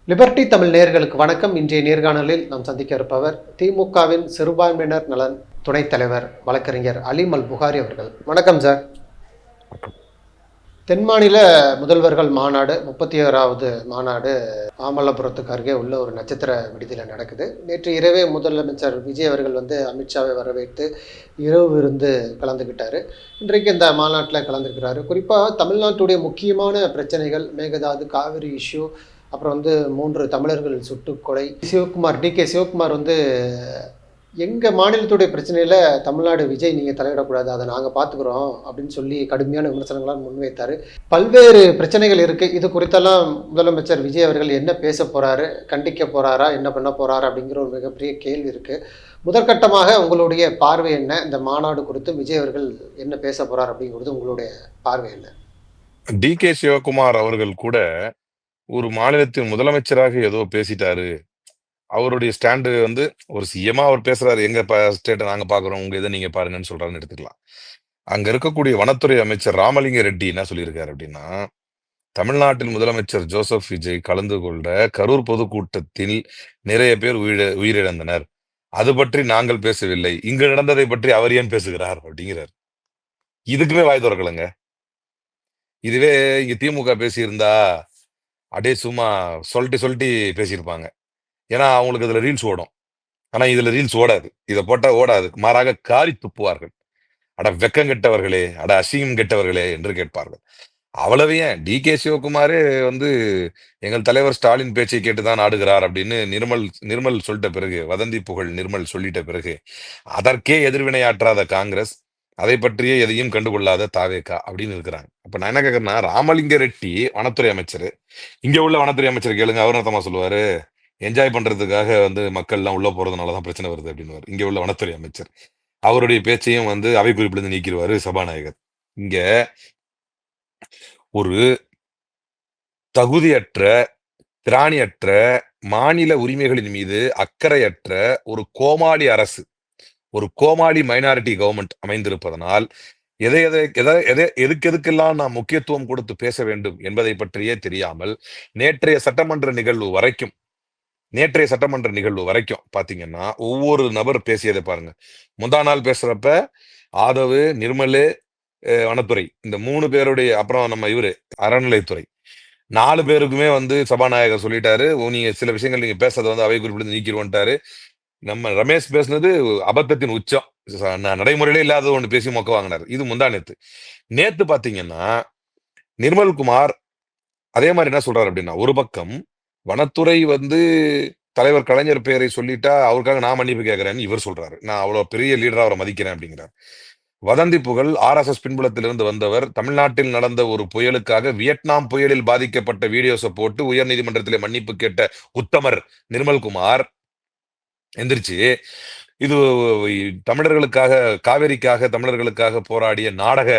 Liberty Tamil நேயர்களுக்கு வணக்கம். இன்றைய நேர்காணலில் நாம் சந்திக்க இருப்பவர் திமுகவின் சிறுபான்மையினர் நலன் துணைத் தலைவர் வழக்கறிஞர் அலீம் அல் புகாரி அவர்கள். வணக்கம் சார். தென் மாநில முதல்வர்கள் மாநாடு 31வது மாநாடு மாமல்லபுரத்துக்கு அருகே உள்ள ஒரு நட்சத்திர விடுதியில் நடக்குது. நேற்று இரவே முதலமைச்சர் விஜய் அவர்கள் அமித்ஷாவை வரவேற்று இரவு விருந்து கலந்துக்கிட்டாரு. இன்றைக்கு இந்த மாநாட்டில் கலந்துருக்கிறாரு. குறிப்பாக தமிழ்நாட்டுடைய முக்கியமான பிரச்சனைகள் மேகதாது, காவிரி இஷ்யூ, அப்புறம் 3 தமிழர்கள் சுட்டுக்கொலை, டிகே சிவகுமார் எங்கள் மாநிலத்துடைய பிரச்சனையில் தமிழ்நாடு விஜய் நீங்கள் தலையிடக்கூடாது, அதை நாங்கள் பார்த்துக்குறோம் அப்படின்னு சொல்லி கடுமையான விமர்சனங்களாம் முன்வைத்தார். பல்வேறு பிரச்சனைகள் இருக்குது. இது குறித்தெல்லாம் முதலமைச்சர் விஜய் அவர்கள் என்ன பேச போகிறாரு, கண்டிக்க போகிறாரா, என்ன பண்ண போகிறாரு அப்படிங்கிற ஒரு மிகப்பெரிய கேள்வி இருக்குது. முதற்கட்டமாக உங்களுடைய பார்வை என்ன? இந்த மாநாடு குறித்து விஜய் அவர்கள் என்ன பேச போகிறார் அப்படிங்கிறது உங்களுடைய பார்வை என்ன? டிகே சிவகுமார் அவர்கள் கூட ஒரு மாநிலத்தின் முதலமைச்சராக ஏதோ பேசிட்டாரு. அவருடைய ஸ்டாண்டு ஒரு சிஎம்மா அவர் பேசுறாரு, எங்க ஸ்டேட்டை நாங்க பாக்குறோம், உங்க இதை நீங்க பாருங்கன்னு சொல்றாருன்னு எடுத்துக்கலாம். அங்க இருக்கக்கூடிய வனத்துறை அமைச்சர் ராமலிங்க ரெட்டி என்ன சொல்லியிருக்காரு அப்படின்னா, தமிழ்நாட்டின் முதலமைச்சர் ஜோசப் விஜய் கலந்து கொண்ட கரூர் பொதுக்கூட்டத்தில் நிறைய பேர் உயிரிழந்தனர். அது பற்றி நாங்கள் பேசவில்லை, இங்கு நடந்ததை பற்றி அவர் ஏன் பேசுகிறார் அப்படிங்கிறார். இதுக்குமே வாய் திறக்கலங்க. இதுவே இங்க திமுக பேசியிருந்தா அப்படியே சும்மா சொல்லிட்டு பேசியிருப்பாங்க. ஏன்னா அவங்களுக்கு இதுல ரீல்ஸ் ஓடும். ஆனா இதுல ரீல்ஸ் ஓடாது, இதை போட்டா ஓடாது. மாறாக காரி துப்புவார்கள். அட வெக்கம் கெட்டவர்களே, அட அசிங்கம் கெட்டவர்களே என்று கேட்பார்கள். அவ்வளவு ஏன், டிகே சிவகுமாரே எங்கள் தலைவர் ஸ்டாலின் பேச்சை கேட்டுதான் ஆடுகிறார் அப்படின்னு நிர்மல் சொல்லிட்ட பிறகு, வதந்தி புகழ் நிர்மல் சொல்லிட்ட பிறகு, அதற்கே எதிர்வினையாற்றாத காங்கிரஸ், அதை பற்றியே எதையும் கண்டுகொள்ளாத தாவேகா அப்படின்னு இருக்கிறாங்க. அப்ப நான் என்ன கேட்கறேன்னா, ராமலிங்க ரெட்டி வனத்துறை அமைச்சர், இங்க உள்ள வனத்துறை அமைச்சர் கேளுங்க, அவர் என்னத்தமா சொல்லுவாரு, என்ஜாய் பண்றதுக்காக மக்கள் எல்லாம் உள்ள போறதுனாலதான் பிரச்சனை வருது அப்படின்னு. இங்க உள்ள வனத்துறை அமைச்சர் அவருடைய பேச்சையும் அவை குறிப்பிலிருந்து நீக்கிடுவாரு சபாநாயகர். இங்க ஒரு தகுதியற்ற, திராணியற்ற, மாநில உரிமைகளின் மீது அக்கறையற்ற ஒரு கோமாளி அரசு, ஒரு கோமாளி மைனாரிட்டி கவர்மெண்ட் அமைந்திருப்பதனால் எதுக்கெல்லாம் நாம் முக்கியத்துவம் கொடுத்து பேச வேண்டும் என்பதை பற்றியே தெரியாமல் நேற்றைய சட்டமன்ற நிகழ்வு வரைக்கும் பாத்தீங்கன்னா ஒவ்வொரு நபர் பேசியதை பாருங்க. முந்தா நாள் பேசுறப்ப ஆதவு, நிர்மலு, வனத்துறை, இந்த 3 பேருடைய, அப்புறம் நம்ம இவரு அறநிலைத்துறை, 4 பேருக்குமே சபாநாயகர் சொல்லிட்டாரு, நீங்க சில விஷயங்கள் நீங்க பேசுறதை அவை குறிப்பிட்டு நீக்கிடுவோன்ட்டாரு. நம்ம ரமேஷ் பேசுனது அபத்தத்தின் உச்சம், நடைமுறையிலே இல்லாத ஒன்று பேசி மொக்க வாங்கினார். இது முந்தா நேத்து பாத்தீங்கன்னா நிர்மல்குமார் அதே மாதிரி என்ன சொல்றாரு அப்படின்னா, ஒரு பக்கம் வனத்துறை தலைவர் கலைஞர் பெயரை சொல்லிட்டா அவருக்காக நான் மன்னிப்பு கேட்கிறேன்னு இவர் சொல்றாரு, நான் அவ்வளவு பெரிய லீடரா அவரை மதிக்கிறேன் அப்படிங்கிறார். வதந்தி புகழ் RSS பின்புலத்திலிருந்து வந்தவர், தமிழ்நாட்டில் நடந்த ஒரு புயலுக்காக வியட்நாம் புயலில் பாதிக்கப்பட்ட வீடியோஸை போட்டு உயர் நீதிமன்றத்திலே மன்னிப்பு கேட்ட உத்தமர் நிர்மல்குமார் எந்திரிச்சு, இது தமிழர்களுக்காக, காவேரிக்காக தமிழர்களுக்காக போராடிய நாடக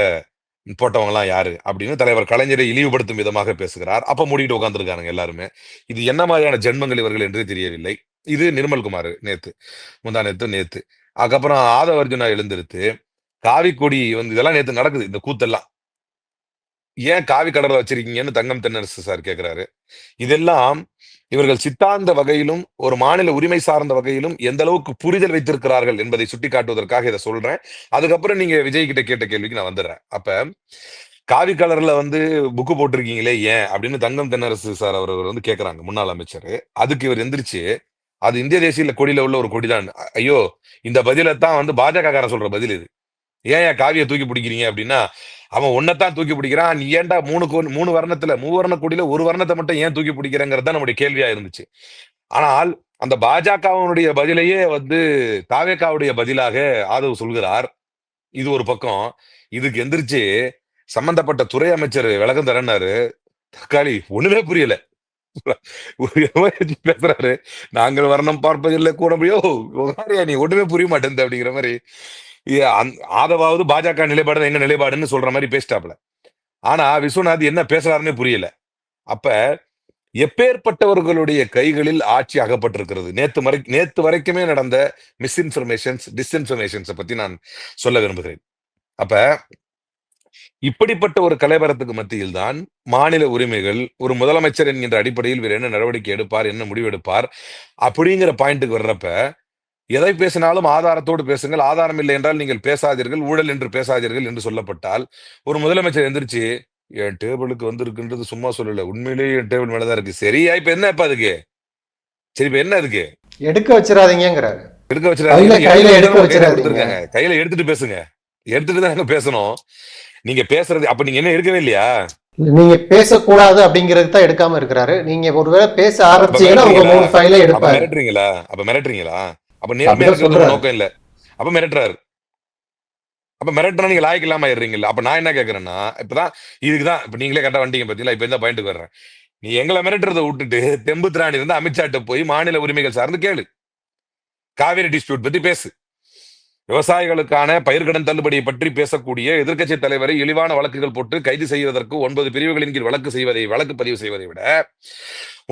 போட்டவங்க எல்லாம் யாரு அப்படின்னு தலைவர் கலைஞரை இழிவுபடுத்தும் விதமாக பேசுகிறார். அப்ப மூடிட்டு உட்கார்ந்துருக்காங்க எல்லாருமே. இது என்ன மாதிரியான ஜென்மங்கள் இவர்கள் என்றே தெரியவில்லை. இது நிர்மல்குமார் முந்தா நேத்து. அதுக்கப்புறம் ஆதவ அர்ஜுனா எழுந்திருத்து காவி கொடி இதெல்லாம் நேத்து நடக்குது. இந்த கூத்தெல்லாம் ஏன் காவி கடலை வச்சிருக்கீங்கன்னு தங்கம் தென்னரசு சார் கேட்கிறாரு. இதெல்லாம் இவர்கள் சித்தாந்த வகையிலும் ஒரு மாநில உரிமை சார்ந்த வகையிலும் எந்த அளவுக்கு புரிதல் வைத்திருக்கிறார்கள் என்பதை சுட்டி காட்டுவதற்காக இதை சொல்றேன். அதுக்கப்புறம் நீங்க விஜய் கிட்ட கேட்ட கேள்விக்கு நான் வந்துடுறேன். அப்ப காவி கலர்ல புக்கு போட்டிருக்கீங்களே ஏன் அப்படின்னு தங்கம் தென்னரசு சார் அவர் கேட்கிறாங்க, முன்னாள் அமைச்சர். அதுக்கு இவர் எந்திரிச்சு, அது இந்திய தேசிய கொடியில உள்ள ஒரு கொடிதான். ஐயோ, இந்த பதிலத்தான் பாஜக காரன் சொல்ற பதில் இது. ஏன் காவியை தூக்கி பிடிக்கிறீங்க அப்படின்னா, அவன் ஒன்னதான் தூக்கி பிடிக்கிறான், நீ ஏன்டா 3 வர்ணத்துல, மூவர்ண கொடியில ஒரு வர்ணத்தை மட்டும் ஏன் தூக்கி பிடிக்கிறேங்கிறது நம்முடைய கேள்வியா இருந்துச்சு. ஆனால் அந்த பாஜகவுடைய பதிலையே தாவேகாவுடைய பதிலாக ஆதவ் சொல்கிறார். இது ஒரு பக்கம். இதுக்கு எந்திரிச்சு சம்பந்தப்பட்ட துறை அமைச்சர் விளக்கம் தரனாரு. தக்காளி ஒண்ணுமே புரியல பேசுறாரு. நாங்கள் வர்ணம் பார்ப்பதில்லை கூட முடியோ, நீ ஒண்ணுமே புரிய மாட்டேன் அப்படிங்கிற மாதிரி. ஆதவாவது பாஜக நிலைப்பாடு எங்க நிலைப்பாடுன்னு சொல்ற மாதிரி பேசிட்டாப்ல. ஆனா விஸ்வநாத் என்ன பேசுறாருன்னு புரியல. அப்ப எப்பேற்பட்டவர்களுடைய கைகளில் ஆட்சி அகப்பட்டிருக்கிறது. நேத்து வரைக்குமே நடந்த மிஸ்இன்ஃபர்மேஷன்ஸ், டிஸ்இன்ஃபர்மேஷன்ஸ் பத்தி நான் சொல்ல விரும்புகிறேன். அப்ப இப்படிப்பட்ட ஒரு கலைவரத்துக்கு மத்தியில் தான் மாநில உரிமைகள் ஒரு முதலமைச்சர் என்கின்ற அடிப்படையில் வேறு என்ன நடவடிக்கை எடுப்பார், என்ன முடிவு எடுப்பார் அப்படிங்கிற பாயிண்ட்டுக்கு வர்றப்ப எதை பேசினாலும் ஆதாரத்தோடு பேசுங்கள், ஆதாரம் இல்லை என்றால் நீங்கள் பேசாதீர்கள், ஊழல் என்று பேசாதீர்கள் என்று சொல்லப்பட்டால் ஒரு முதலமைச்சர் எந்திரிச்சு என் டேபிளுக்கு வந்திருக்குன்றது சும்மா சொல்லல, உண்மையிலேயே என் டேபிள் மேலதான் இருக்கு. சரியா, இப்ப என்ன இப்ப அதுக்கு? சரி, இப்ப என்ன அதுக்கு? எடுக்க வச்சிடாதீங்கிறாரு. எடுக்க வச்சிடாதீங்க. கையில எடுக்க கையில வச்சிடாதீங்க. கொடுத்துருக்காங்க, கையில எடுத்துட்டு பேசுங்க. எடுத்துட்டு தான் எங்க பேசணும். நீங்க பேசுறது அப்ப நீங்க என்ன எடுக்கவே இல்லையா? நீங்க பேசக்கூடாது அப்படிங்கிறது தான் எடுக்காம இருக்கிறாரு. நீங்க ஒருவேளை பேச அப்ப ஆரம்பிச்சீங்கன்னா உங்க மிரட்டுறீங்களா? 3 ஃபைலை அப்ப எடுப்பாரு. மிரட்டுறீங்களா? அப்ப மிரட்டுறீங்களா? அப்ப நேர்மையா அப்படிதான் இருக்கிறது உங்க சொல்றாரு. நோக்கம் இல்ல. அப்ப மிரட்டுறாரு. அப்ப மிரட்டுனா நீங்க லாய்க்கு இல்லாம ஆயிடுறீங்கல்ல. அப்ப நான் என்ன கேக்குறேன்னா, இப்பதான் இதுக்குதான் இப்ப நீங்களே கரெக்டா வந்துட்டீங்க பாத்தீங்களா? இப்ப இந்த பாயிண்ட்டுக்கு வர்றேன். நீ எங்களை மிரட்டுறதை விட்டுட்டு தெம்பு திராணி இருந்து அமித்ஷாட்ட போய் மாநில உரிமைகள் சார்ந்து கேளு, காவேரி டிஸ்பியூட் பத்தி பேசு, விவசாயிகளுக்கான பயிர்க்கடன் தள்ளுபடியை பற்றி பேசக்கூடிய எதிர்க்கட்சி தலைவரை இழிவான வழக்குகள் போட்டு கைது செய்வதற்கு 9 பிரிவுகளின் கீழ் வழக்கு பதிவு செய்வதை விட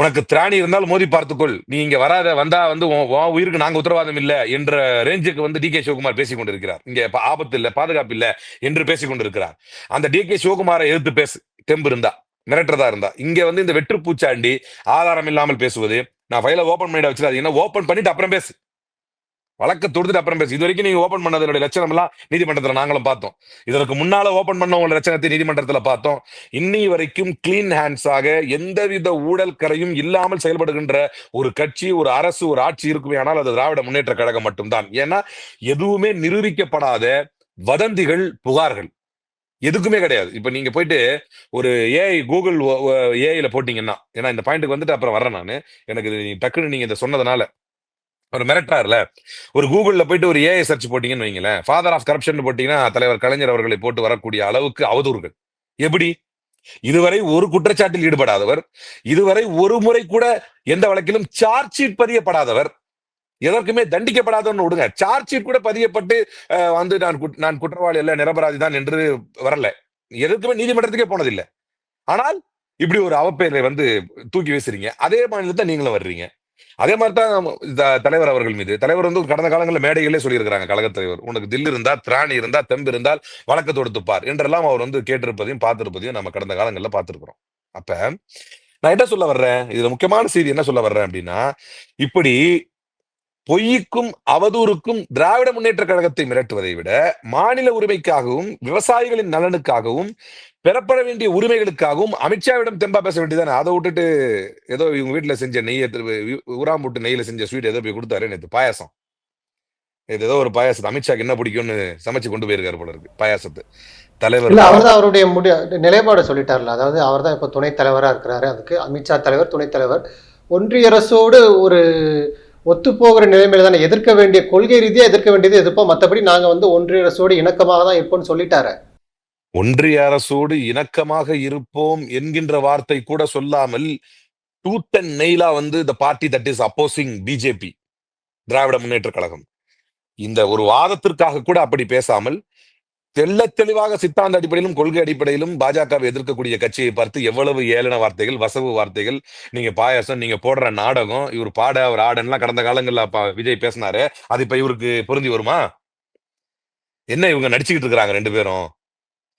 உனக்கு திராணி இருந்தால் மோதி பார்த்துக்கொள், நீ இங்க வராத, வந்தா வந்து உன் உயிருக்கு நாங்க உத்தரவாதம் இல்ல என்ற ரேஞ்சுக்கு வந்து டி.கே. சிவகுமார் பேசிக் கொண்டிருக்கிறார். இங்க ஆபத்து இல்ல, பாதுகாப்பு இல்ல என்று பேசிக் கொண்டிருக்கிறார். அந்த டி.கே. சிவகுமாரை எதிர்த்து பேசு, தெம்பு இருந்தா, மிரட்டுறதா இருந்தா. இங்க வந்து இந்த வெற்று பூச்சாண்டி ஆதாரம் இல்லாமல் பேசுவது, நான் ஃபைலை ஓபன் பண்ணிட வச்சிடாதீங்கன்னா ஓபன் பண்ணிட்டு அப்புறம் பேசு, வழக்கு தொடுத்துட்டு அப்புறம் பேசு. இது வரைக்கும் நீங்க ஓபன் பண்ணதோட லட்சணம் எல்லாம் நீதிமன்றத்துல நாங்களும் பார்த்தோம். இதற்கு முன்னால ஓபன் பண்ணவங்க லட்சணத்தை நீதிமன்றத்துல பார்த்தோம். இன்னி வரைக்கும் கிளீன் ஹேண்ட்ஸாக எந்தவித ஊழல் கரையும் இல்லாமல் செயல்படுகின்ற ஒரு கட்சி, ஒரு அரசு, ஒரு ஆட்சி இருக்குமே ஆனால் அது திராவிட முன்னேற்ற கழகம் மட்டும்தான். ஏன்னா எதுவுமே நிரூபிக்கப்படாத வதந்திகள், புகார்கள் எதுக்குமே கிடையாது. இப்ப நீங்க போயிட்டு ஒரு ஏஐ கூகுள் ஏஐல போட்டீங்கன்னா, ஏன்னா இந்த பாயிண்ட்டுக்கு வந்துட்டு அப்புறம் வர்றேன் நானு, எனக்கு இது டக்குன்னு நீங்க இதை சொன்னதுனால ஒரு மிரட்டாருல, ஒரு கூகுள்ல போயிட்டு ஒரு ஏஐ சர்ச் போட்டீங்கன்னு வைங்களேன், ஃபாதர் ஆஃப் கரப்ஷன் போட்டீங்கன்னா தலைவர் கலைஞர் அவர்களை போட்டு வரக்கூடிய அளவுக்கு அவதூறுகள். எப்படி? இதுவரை ஒரு குற்றச்சாட்டில் ஈடுபடாதவர், இதுவரை ஒரு முறை கூட எந்த வழக்கிலும் சார்ஜ் ஷீட் பதியப்படாதவர், எதற்குமே தண்டிக்கப்படாதவன்னு விடுங்க, சார்ஜ் ஷீட் கூட பதியப்பட்டு வந்து நான் குற்றவாளி அல்ல, நிரபராதி தான் என்று வரல, எதற்குமே நீதிமன்றத்துக்கே போனதில்லை. ஆனால் இப்படி ஒரு அவப்பெயரை வந்து தூக்கி வீசுறீங்க. அதே மாநிலத்தை நீங்களும் வர்றீங்க. அதே மாதிரிதான் தலைவர் அவர்கள் மீது தலைவர் வந்து கடந்த காலங்களில் மேடைகளே சொல்லியிருக்கிறாங்க, கழகத் தலைவர், உனக்கு தில் இருந்தா, திராணி இருந்தா, தெம்பு இருந்தால் வழக்கு தொடுத்துப்பார் என்றெல்லாம் அவர் வந்து கேட்டிருப்பதையும் பார்த்திருப்பதையும் நம்ம கடந்த காலங்களில் பார்த்திருக்கிறோம். அப்ப நான் என்ன சொல்ல வர்றேன், இதுல முக்கியமான செய்தி என்ன சொல்ல வர்றேன் அப்படின்னா, இப்படி பொய்க்கும் அவதூறுக்கும் திராவிட முன்னேற்ற கழகத்தை மிரட்டுவதை விட மாநில உரிமைக்காகவும் விவசாயிகளின் நலனுக்காகவும் பெறப்பட வேண்டிய உரிமைகளுக்காகவும் அமித்ஷாவிடம் தெம்பா பேச வேண்டியதானே. அதை விட்டுட்டு ஏதோ இவங்க வீட்டுல செஞ்ச நெய்யை உராம் போட்டு நெய்யில செஞ்ச ஸ்வீட் ஏதோ போய் கொடுத்தாரு நேற்று, பாயாசம். இது ஏதோ ஒரு பாயாசத்தை அமித்ஷாக்கு என்ன பிடிக்கும்னு சமைச்சு கொண்டு போயிருக்காரு போல இருக்கு பாயாசத்தை. தலைவர் இல்ல, அவர்தான் அவருடைய நிலைப்பாடு சொல்லிட்டார்ல. அதாவது அவர் தான் இப்ப துணைத் தலைவரா இருக்கிறாரு. அதுக்கு அமித்ஷா தலைவர், துணைத் தலைவர், ஒன்றிய அரசோடு ஒரு ஒத்து போகிற நிலைமையில தானே, எதிர்க்க வேண்டிய கொள்கை ரீதியா எதிர்க்க வேண்டியது எதிர்ப்போம், மற்றபடி நாங்க வந்து ஒன்றிய அரசோடு இணக்கமாக தான் இருப்போம்னு சொல்லிட்டாரு. ஒன்றிய அரசோடு இணக்கமாக இருப்போம் என்கின்ற வார்த்தை கூட சொல்லாமல் டூத் அண்ட் நெய்லா வந்து the party that is opposing BJP, Dravida Munnetra Kazhagam, இந்த ஒரு வாதத்திற்காக கூட அப்படி பேசாமல் தெள்ள தெளிவாக சித்தாந்த அடிப்படையிலும் கொள்கை அடிப்படையிலும் பாஜகவை எதிர்க்கக்கூடிய கட்சியை பார்த்து எவ்வளவு ஏளன வார்த்தைகள், வசவு வார்த்தைகள், நீங்க பாயாசம், நீங்க போடுற நாடகம், இவர் பாட அவர் ஆடன்லாம் கடந்த காலங்கள்ல விஜய் பேசினாரு, அது இப்ப இவருக்கு பொருந்தி வருமா? என்ன இவங்க நடிச்சுக்கிட்டு இருக்கிறாங்க ரெண்டு பேரும்,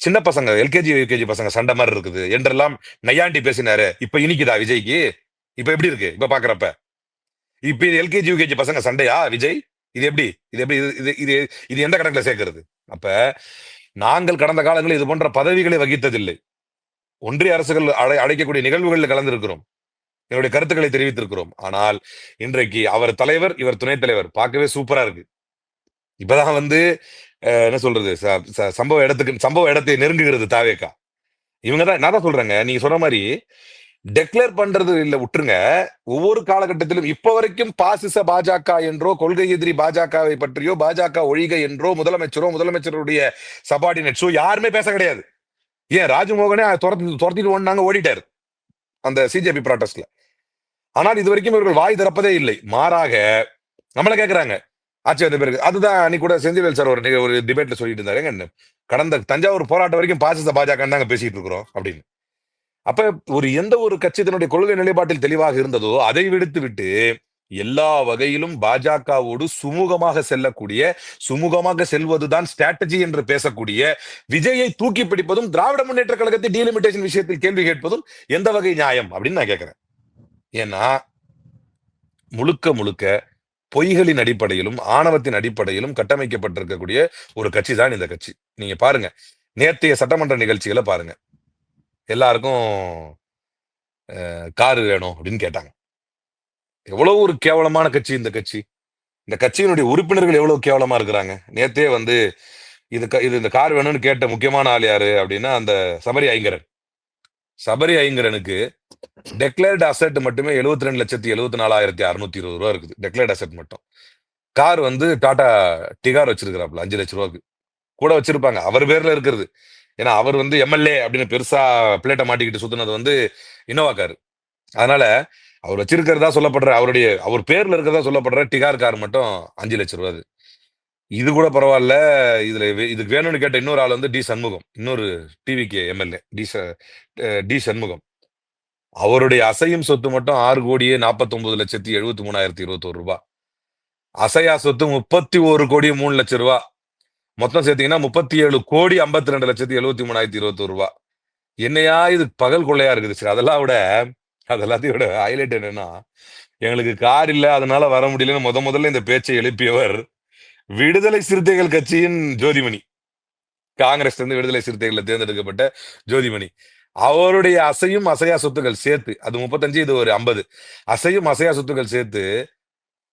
சின்ன பசங்க, எல்கேஜி யூகேஜி பசங்க சண்டை மாதிரி இருக்குது என்றெல்லாம் நையாண்டி பேசினாரு. இப்ப இனிக்குதா விஜய்க்கு? இப்ப எப்படி இருக்கு இப்ப பாக்குறப்ப? இப்ப இது எல்கேஜி யூகேஜி பசங்க சண்டையா விஜய்? இது எப்படி இது எப்படி இது இது இது எந்த கணக்குல சேர்க்கிறது? அப்ப நாங்கள் கடந்த காலங்களில் இது போன்ற பதவிகளை வகித்ததில்லை. ஒன்றிய அரசுகள் அழைக்கக்கூடிய நிகழ்வுகளில் கலந்திருக்கிறோம், என்னுடைய கருத்துக்களை தெரிவித்திருக்கிறோம். ஆனால் இன்றைக்கு அவர் தலைவர், இவர் துணைத் தலைவர், பார்க்கவே சூப்பரா இருக்கு. இப்பதான் வந்து என்ன சொல்றது, சம்பவ இடத்தை நெருங்குகிறது தாவேக்கா. இவங்கதான், நான் தான் சொல்றேங்க, நீங்க சொன்ன மாதிரி டெக்ளேர் பண்றது இல்ல, விட்டுருங்க. ஒவ்வொரு காலகட்டத்திலும் இப்ப வரைக்கும் பாசிச பாஜக என்றோ, கொள்கை எதிரி பாஜகவை பற்றியோ, பாஜக ஒழிக என்றோ முதலமைச்சரோ, முதலமைச்சருடைய சபார்டினேட்ஸோ யாருமே பேச கிடையாது. ஏன் ராஜ்மோகனே துரத்திட்டு ஓடினாங்க, ஓடிட்டாரு அந்த சிஜேபி ப்ராட்டஸ்ட்ல. ஆனால் இது வரைக்கும் இவர்கள் வாய் திறப்பதே இல்லை. மாறாக நம்மள கேட்கிறாங்க ஆட்சி வந்த பிறகு. அதுதான் அன்னைக்கு கூட செந்தில்வேல் சார் ஒரு டிபேட்ல சொல்லிட்டு இருந்தாரு, கடந்த தஞ்சாவூர் போராட்டம் வரைக்கும் பாசிச பாஜக தாங்க பேசிட்டு இருக்கிறோம் அப்படின்னு. அப்ப எந்த ஒரு கட்சி தன்னுடைய கொள்கை நிலைப்பாட்டில் தெளிவாக இருந்ததோ அதை விடுத்து விட்டு எல்லா வகையிலும் பாஜகவோடு சுமூகமாக செல்வதுதான் ஸ்ட்ராட்டஜி என்று பேசக்கூடிய விஜயை தூக்கி பிடிப்பதும் திராவிட முன்னேற்ற கழகத்தை டீலிமிட்டேஷன் விஷயத்தில் கேள்வி கேட்பதும் எந்த வகை நியாயம் அப்படின்னு நான் கேட்கிறேன். ஏன்னா முழுக்க முழுக்க பொய்களின் அடிப்படையிலும் ஆணவத்தின் அடிப்படையிலும் கட்டமைக்கப்பட்டிருக்கக்கூடிய ஒரு கட்சி தான் இந்த கட்சி. நீங்க பாருங்க, நேற்றைய சட்டமன்ற நிகழ்ச்சிகளை பாருங்க. எல்லாருக்கும் காரு வேணும் அப்படின்னு கேட்டாங்க. எவ்வளவு ஒரு கேவலமான கட்சி இந்த கட்சி. இந்த கட்சியினுடைய உறுப்பினர்கள் எவ்வளவு கேவலமா இருக்கிறாங்க. நேத்தே இது இந்த கார் வேணும்னு கேட்ட முக்கியமான ஆள் யாரு அப்படின்னா அந்த சபரி ஐங்கரனுக்கு டெக்ளேர்டு அசெட் மட்டுமே 72,74,620 ரூபா இருக்குது. டெக்ளேர்டு அசெட் மட்டும். கார் டாடா டிகார் வச்சிருக்கிறாப்ல 5 லட்ச ரூபாய்க்கு கூட வச்சிருப்பாங்க. அவர் பேர்ல இருக்கிறது. ஏன்னா அவர் எம்எல்ஏ அப்படின்னு பெருசா பிளேட்டை மாட்டிக்கிட்டு சுத்தினது இனோவா கார். அதனால அவர் வச்சிருக்கிறதா சொல்லப்படுற அவர் பேர்ல இருக்கிறதா சொல்லப்படுற டிகார் கார் மட்டும் 5 லட்சம் ரூபாய். இது கூட பரவாயில்ல. இதுக்கு வேணும்னு கேட்ட இன்னொரு ஆள் டி சண்முகம், இன்னொரு டிவிகே எம்எல்ஏ டி சண்முகம். அவருடைய அசையும் சொத்து மட்டும் 6,49,73,021 ரூபாய். அசையா சொத்து 31,03,00,000 ரூபாய். மொத்தம் சேர்த்தீங்கன்னா 37,52,73,021 ரூபாய். என்னையா இது பகல் கொள்ளையா இருக்குது. சரி, அதெல்லாத்தையும் விட ஹைலைட் என்னன்னா, எங்களுக்கு கார் இல்ல அதனால வர முடியலன்னு முதல்ல இந்த பேச்சை எழுப்பியவர் விடுதலை சிறுத்தைகள் கட்சியின் ஜோதிமணி. காங்கிரஸ் விடுதலை சிறுத்தைகள் தேர்ந்தெடுக்கப்பட்ட ஜோதிமணி. அவருடைய அசையும் அசையா சொத்துக்கள் சேர்த்து, அது 35, இது ஒரு 50, அசையும் அசையா சொத்துக்கள் சேர்த்து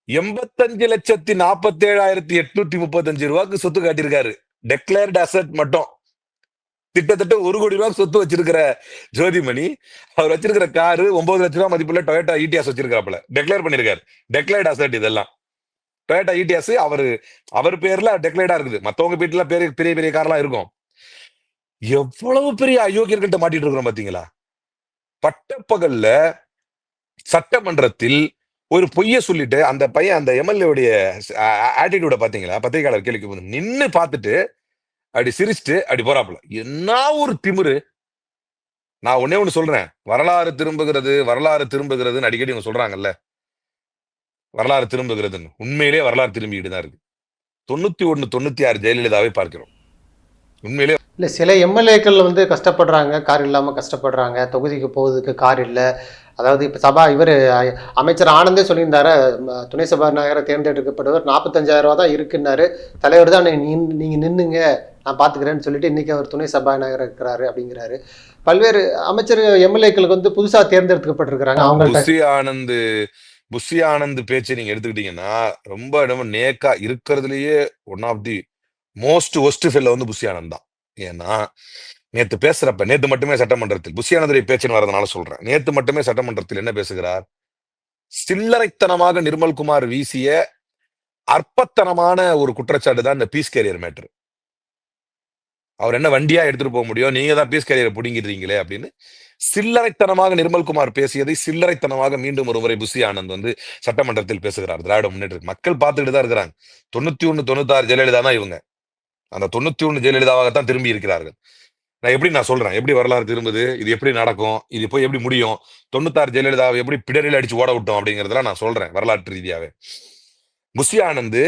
85,47,835 ரூபாய்க்கு சொத்து காட்டியிருக்காரு. டெக்ளேர்டு அசெட் மட்டும் கிட்டத்தட்ட 1 கோடி ரூபாய் சொத்து வச்சிருக்கிற ஜோதிமணி, அவர் வச்சிருக்கிற காரு 9 லட்சம் ரூபாய் மதிப்புள்ள டொயோட்டா ஈட்டியாஸ் வச்சிருக்காப்புல. டெக்ளேர் பண்ணிருக்காரு. டெக்ளேர்டு அசெட் இதெல்லாம். டொயோட்டா ஈட்டியாஸ் அவர் பேர்ல டெக்ளேர்டா இருக்குது. மத்தவங்க வீட்டுல பெரிய பெரிய கார்லாம் இருக்கும். எவ்வளவு பெரிய அயோக்கியர்கள்ட்ட மாட்டிட்டு இருக்கிறோம் பாத்தீங்களா? பட்டப்பகல்ல சட்டமன்றத்தில் ஒரு பொய்ய சொல்லிட்டு அந்த பையன் அந்த எம்எல்ஏ ஆட்டிடியூட பாத்தீங்களா? பத்திரிகையாளர் கேள்விக்கு நின்னு பார்த்துட்டு அப்படி சிரிச்சுட்டு அப்படி போறாப்புல. என்ன ஒரு திமிரு. நான் ஒன்னே ஒண்ணு சொல்றேன், வரலாறு திரும்புகிறதுன்னு அடிக்கடி இவங்க சொல்றாங்கல்ல, வரலாறு திரும்புகிறதுன்னு. உண்மையிலே வரலாறு திரும்பிக்கிட்டு தான் இருக்கு. 91, 96 ஜெயலலிதாவை பார்க்கிறோம். உண்மையிலே இல்லை, சில எம்எல்ஏக்கள் கஷ்டப்படுறாங்க, கார் இல்லாமல் கஷ்டப்படுறாங்க, தொகுதிக்கு போவதுக்கு கார் இல்லை. அதாவது இப்போ அமைச்சர் ஆனந்தே சொல்லியிருந்தாரு, துணை சபாநாயகரை தேர்ந்தெடுக்கப்படுவர் 45,000 ரூபா தான் இருக்குன்னாரு. தலைவர் தான் நீங்கள் நின்னுங்க நான் பார்த்துக்கிறேன்னு சொல்லிட்டு இன்னைக்கு அவர் துணை சபாநாயகர் இருக்கிறாரு அப்படிங்கிறாரு. பல்வேறு அமைச்சர் எம்எல்ஏக்களுக்கு புதுசாக தேர்ந்தெடுக்கப்பட்டிருக்கிறாங்க. அவங்க புஷி ஆனந்த் பேச்சை நீங்க எடுத்துக்கிட்டீங்கன்னா ரொம்ப நேக்கா இருக்கிறதுலயே one of the most worst fellow Bussy Anand தான். ஏன்னா நேத்து மட்டுமே சட்டமன்றத்தில் புஷி ஆனந்துடைய பேச்சுன்னு வரதுனால சொல்றேன். நேத்து மட்டுமே சட்டமன்றத்தில் என்ன பேசுகிறார்? சில்லறைத்தனமாக நிர்மல்குமார் வீசிய அற்பத்தனமான ஒரு குற்றச்சாட்டு தான் இந்த பீஸ் கேரியர் மேட்டர். அவர் என்ன வண்டியா எடுத்துட்டு போக முடியும், நீங்க தான் பீஸ் கேரியரை பிடிங்கிறீங்களே அப்படின்னு சில்லறைத்தனமாக நிர்மல்குமார் பேசியதை சில்லறைத்தனமாக மீண்டும் ஒரு முறை புஷி ஆனந்த் சட்டமன்றத்தில் பேசுகிறார். திராவிட முன்னேற்ற மக்கள் பார்த்துக்கிட்டு தான் இருக்கிறாங்க. 91, 96 ஜெயலலிதா தான் இவங்க. அந்த 91 ஜெயலலிதாவாகத்தான் திரும்பி இருக்கிறார்கள். நான் சொல்றேன், எப்படி வரலாறு திரும்புது, இது எப்படி நடக்கும், இது போய் எப்படி முடியும், 96 ஜெயலலிதாவை எப்படி பிடரில் அடிச்சு ஓட விட்டோம் அப்படிங்கறதெல்லாம் நான் சொல்றேன் வரலாற்று ரீதியாவே. புஷி ஆனந்த்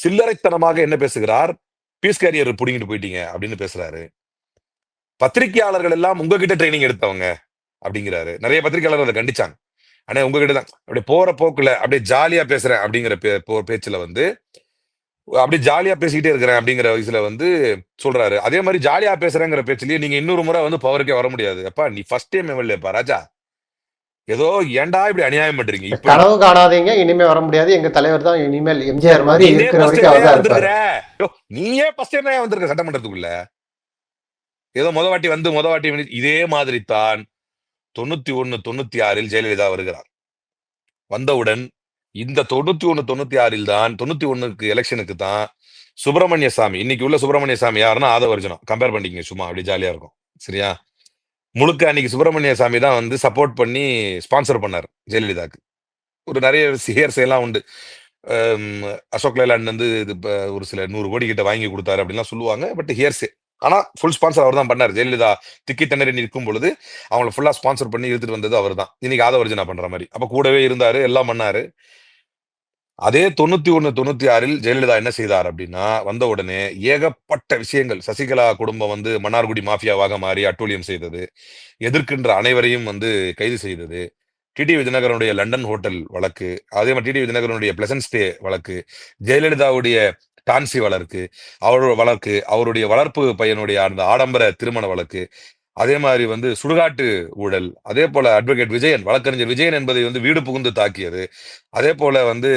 சில்லறைத்தனமாக என்ன பேசுகிறார்? பீஸ் கேரியர் புடிங்கிட்டு போயிட்டீங்க அப்படின்னு பேசுறாரு. பத்திரிகையாளர்கள் எல்லாம் உங்ககிட்ட ட்ரைனிங் எடுத்தவங்க அப்படிங்கிறாரு. நிறைய பத்திரிகையாளர்கள் அதை கண்டிச்சாங்க. ஆனா உங்ககிட்ட தான் அப்படியே போற போக்குல அப்படியே ஜாலியா பேசுறேன் அப்படிங்கிற பேச்சுல அப்படி ஜாலியா பேசிக்கிட்டே இருக்கிறேன் அப்படிங்கிற வயசுல சொல்றாரு. அதே மாதிரி ஜாலியா பேசுறேங்கிற பேச்சுலயே நீங்க இன்னொரு முறை பவருக்கே வர முடியாது. அப்பா நீ ஃபர்ஸ்ட் டைம் எம்எல்ஏப்பா ராஜா, ஏதோ ஏன்டா இப்படி அநியாயம் பண்றீங்க, இப்ப கனவு காணாதீங்க, இனிமே வர முடியாது, எங்க தலைவர் தான் இனிமேல் எம்ஜிஆர் மாதிரி இருக்கிற வரைக்கும் அவர்தான் இருப்பாரு. நீயே ஃபர்ஸ்ட் டைம் வந்திருக்க சட்டமன்றத்துக்குள்ள, ஏதோ முத வாட்டி இதே மாதிரி தான் 91, 96 ஜெயலலிதா வருகிறார். வந்தவுடன் இந்த 91, 96 தான் 91 எலெக்ஷனுக்கு தான் சுப்பிரமணிய சாமி, இன்னைக்கு உள்ள சுப்பிரமணிய சாமி யாருன்னா ஆதவர்ஜனம் கம்பேர் பண்ணிக்கங்க, சும்மா அப்படி ஜாலியா இருக்கும். சரியா? முழுக்க அன்னைக்கு சுப்பிரமணிய சாமி தான் சப்போர்ட் பண்ணி ஸ்பான்சர் பண்ணார் ஜெயலலிதாக்கு. ஒரு நிறைய ஹியர்ஸ் எல்லாம் உண்டு. அசோக் லேலாண்ட் ஒரு சில 100 கோடி கிட்ட வாங்கி கொடுத்தாரு அப்படின்லாம் சொல்லுவாங்க. பட் ஹியர்ஸே. ஆனா ஃபுல் ஸ்பான்சர் அவர் தான் பண்ணார். ஜெயலலிதா திக்கி திணறி நிற்கும் பொழுது அவங்களை ஃபுல்லா ஸ்பான்சர் பண்ணி இழுத்துட்டு வந்தது அவர் தான். இன்னைக்கு ஆதவர்ஜனா பண்ற மாதிரி. அப்ப கூடவே இருந்தாரு, எல்லாம் பண்ணாரு. அதே 91, 96 ஜெயலலிதா என்ன செய்தார் அப்படின்னா, வந்த உடனே ஏகப்பட்ட விஷயங்கள். சசிகலா குடும்பம் வந்து மன்னார்குடி மாஃபியாவாக மாறி அட்டூழியம் செய்தது. எதிர்க்கின்ற அனைவரையும் வந்து கைது செய்தது. டிடிவி தினகரனுடைய லண்டன் ஹோட்டல் வழக்கு, அதே மாதிரி டிடிவி தினகரனுடைய பிளசன்ட் ஸ்டே வழக்கு, ஜெயலலிதாவுடைய டான்சி அவருடைய வளர்ப்பு பையனுடைய அந்த ஆடம்பர திருமண வழக்கு, அதே மாதிரி வந்து சுடுகாட்டு ஊழல், அதே போல அட்வொகேட் விஜயன், வழக்கறிஞர் விஜயன் என்பதை வந்து வீடு புகுந்து தாக்கியது, அதே போல வந்து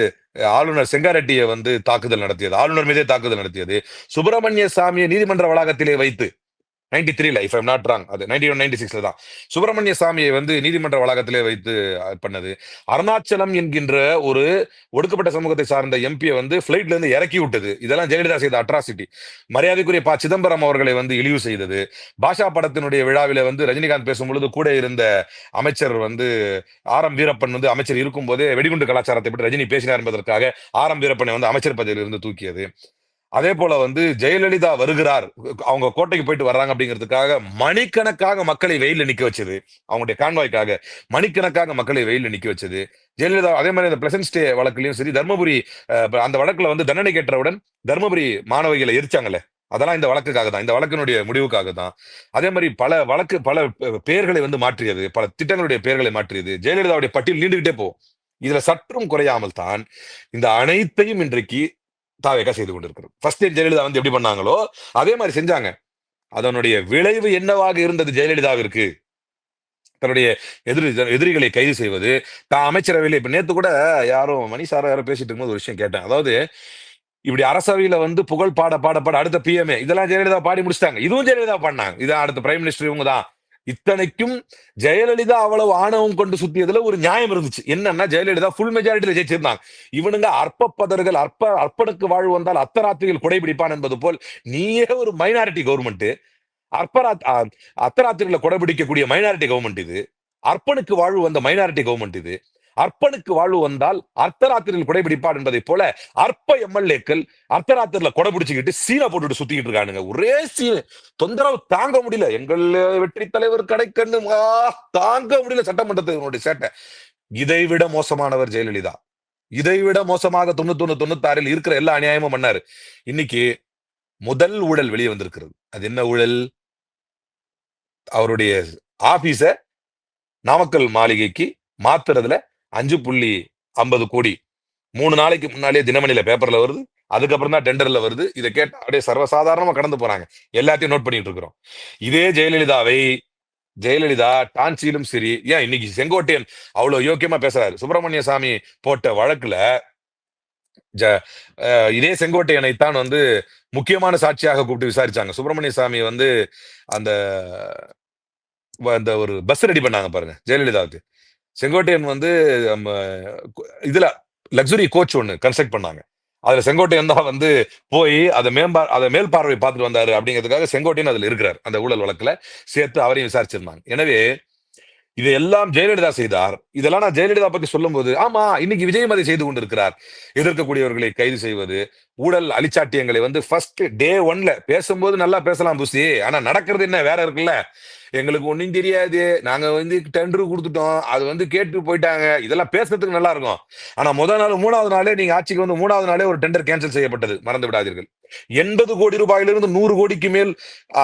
ஆளுநர் செங்காரெட்டியை வந்து தாக்குதல் நடத்தியது, ஆளுநர் மீதே தாக்குதல் நடத்தியது, சுப்பிரமணிய சாமியை நீதிமன்ற வளாகத்திலே வைத்து 93ல இஃப் ஐம் நாட் ராங், அது 91 96ல தான் சுப்பிரமணிய சாமியை வந்து நீதிமன்ற வளாகத்திலே வைத்து பண்ணது. அருணாச்சலம் என்கின்ற ஒரு ஒடுக்கப்பட்ட சமூகத்தை சார்ந்த எம்பியை வந்து பிளைட்ல இருந்து இறக்கி விட்டது. இதெல்லாம் ஜெயலலிதா செய்த அட்ராசிட்டி. மரியாதைக்குரிய சிதம்பரம் அவர்களை வந்து இழிவு செய்தது. பாஷா படத்தினுடைய விழாவில வந்து ரஜினிகாந்த் பேசும்பொழுது கூட இருந்த அமைச்சர் வந்து வீரப்பன் வந்து அமைச்சர் இருக்கும் போதே வெடிகுண்டு கலாச்சாரத்தை பற்றி ரஜினி பேசினார் என்பதற்காக வீரப்பனை வந்து அமைச்சர் பதவியில் இருந்து தூக்கியது. அதே போல வந்து ஜெயலலிதா வருகிறார், அவங்க கோட்டைக்கு போயிட்டு வர்றாங்க அப்படிங்கிறதுக்காக மணிக்கணக்காக மக்களை வெயில நிக்க வச்சது. அவங்களுடைய கான்வாய்க்காக மணிக்கணக்காக மக்களை வெயில நிக்க வச்சது. ஜெயலலிதா அதே மாதிரி அந்த பிளசன்ட் ஸ்டே வழக்குலயும் சரி, தர்மபுரி அந்த வழக்குல வந்து தண்டனை கேட்டவுடன் தர்மபுரி மாணவிகளை எரிச்சாங்கல்ல, அதெல்லாம் இந்த வழக்குக்காக தான், இந்த வழக்கினுடைய முடிவுக்காக தான். அதே மாதிரி பல பெயர்களை வந்து மாற்றியது, பல திட்டங்களுடைய பெயர்களை மாற்றியது. ஜெயலலிதாவுடைய பட்டியல் நீண்டுகிட்டே போகும். இதுல சற்றும் குறையாமல் தான் இந்த அனைத்தையும் இன்றைக்கு தாவேகா செய்து கொண்டிருக்கிறது. ஃபர்ஸ்ட் டைம் ஜெயலலிதா வந்து எப்படி பண்ணாங்களோ அதே மாதிரி செஞ்சாங்க. அதனுடைய விளைவு என்னவாக இருந்தது ஜெயலலிதாவிற்கு? தன்னுடைய எதிரிகளை கைது செய்வது, தான் அமைச்சரவையில் இப்ப நேத்து கூட யாரும் மணிசாரா யாரோ பேசிட்டு இருக்கும்போது ஒரு விஷயம் கேட்டேன். அதாவது இப்படி அரசவையில வந்து புகழ் பாட பாட பாட அடுத்த பிஎம்ஏ இதெல்லாம் ஜெயலலிதா பாடி முடிச்சிட்டாங்க. இதுவும் ஜெயலலிதா பாடினாங்க. இதான் அடுத்த பிரைம் மினிஸ்டர் இவங்க தான். இத்தனைக்கும் ஜெயலலிதா அவ்வளவு ஆணவம் கொண்டு சுத்தியதுல ஒரு நியாயம் இருந்துச்சு. என்னன்னா ஜெயலலிதா ஃபுல் மெஜாரிட்டியில ஜெயிச்சிருந்தாங்க. இவனுங்க அற்பப்பதர்கள் அற்பனுக்கு வாழ்வு வந்தால் அர்த்தராத்திரிகள் குடைபிடிப்பான் என்பது போல் நீயே ஒரு மைனாரிட்டி கவர்மெண்ட், அர்த்தராத்திரிகளை குடைபிடிக்கக்கூடிய மைனாரிட்டி கவர்மெண்ட் இது. அர்ப்பனுக்கு வாழ்வு வந்த மைனாரிட்டி கவர்மெண்ட் இது. அர்ப்பனுக்கு வாழ்வு வந்தால் அர்த்தராத்திரியில் குடைபிடிப்பார் என்பதை போல அற்ப எம்எல்ஏக்கள் அர்த்தராத்திரில கொடை பிடிச்சுக்கிட்டு சீனை போட்டுட்டு சுத்திக்கிட்டு இருக்கானுங்க. ஒரே சீன் தொந்தரவு தாங்க முடியல. எங்கள் வெற்றி தலைவர் கடைக்கண்ணு தாங்க முடியல சட்டமன்றத்தினுடைய சேட்டை. இதைவிட மோசமானவர் ஜெயலலிதா. இதைவிட மோசமாக 91 96 இருக்கிற எல்லா அநியாயமும் பண்ணாரு. இன்னைக்கு முதல் ஊழல் வெளியே வந்திருக்கிறது. அது என்ன ஊழல்? அவருடைய ஆபீஸ நாமக்கல் மாளிகைக்கு மாத்துறதுல 5.50 கோடி 3 நாளைக்கு முன்னாலே தினமணில பேப்பர்ல வருது. அதுக்கப்புறம் தான் டெண்டர்ல வருது. இதை கேட்டா அப்படியே சர்வசாதாரணமா கடந்து போறாங்க. எல்லாத்தையும் நோட் பண்ணிட்டு இருக்கிறோம். இதே ஜெயலலிதா டான்சியிலும் சரி, ஏன் இன்னைக்கு செங்கோட்டையன் அவ்வளவு யோக்கியமா பேசுறாரு. சுப்பிரமணிய சாமி போட்ட வழக்குல இதே செங்கோட்டையனைத்தான் வந்து முக்கியமான சாட்சியாக கூப்பிட்டு விசாரிச்சாங்க. சுப்பிரமணிய சாமி வந்து அந்த ஒரு பஸ் ரெடி பண்ணாங்க பாருங்க ஜெயலலிதாவுக்கு. செங்கோட்டையன் வந்து இதுல லக்ஸுரி கோச் ஒண்ணு கன்ஸ்ட்ரக்ட் பண்ணாங்க. அதுல செங்கோட்டையன் தான் வந்து போய் அதை மேல் பார்வை பார்த்துட்டு வந்தாரு அப்படிங்கிறதுக்காக செங்கோட்டையன் அதுல இருக்கிறார். அந்த ஊழல் வழக்குல சேர்த்து அவரையும் விசாரிச்சிருந்தாங்க. எனவே இதையெல்லாம் ஜெயலலிதா செய்தார். இதெல்லாம் நான் ஜெயலலிதா பத்தி சொல்லும் போது ஆமா இன்னைக்கு விஜயம் அதை செய்து கொண்டிருக்கிறார். எதிர்க்கக்கூடியவர்களை கைது செய்வது, ஊழல் அலிச்சாட்டியங்களை வந்து ஃபர்ஸ்ட் டே 1ல பேசும்போது நல்லா பேசலாம் புசி, ஆனா நடக்கிறது என்ன வேற இருக்குல்ல. எங்களுக்கு ஒன்னும் தெரியாது, நாங்க வந்து டெண்டர் கொடுத்துட்டோம், அது வந்து கேட்டு போயிட்டாங்க, இதெல்லாம் பேசுறதுக்கு நல்லா இருக்கும். ஆனா முதல் நாள் 3வது நாளே நீங்க ஆட்சிக்கு வந்து 3வது நாளே ஒரு டெண்டர் கேன்சல் செய்யப்பட்டது, மறந்து விடாதீர்கள். 80 கோடி ரூபாயிலிருந்து 100 கோடிக்கு மேல்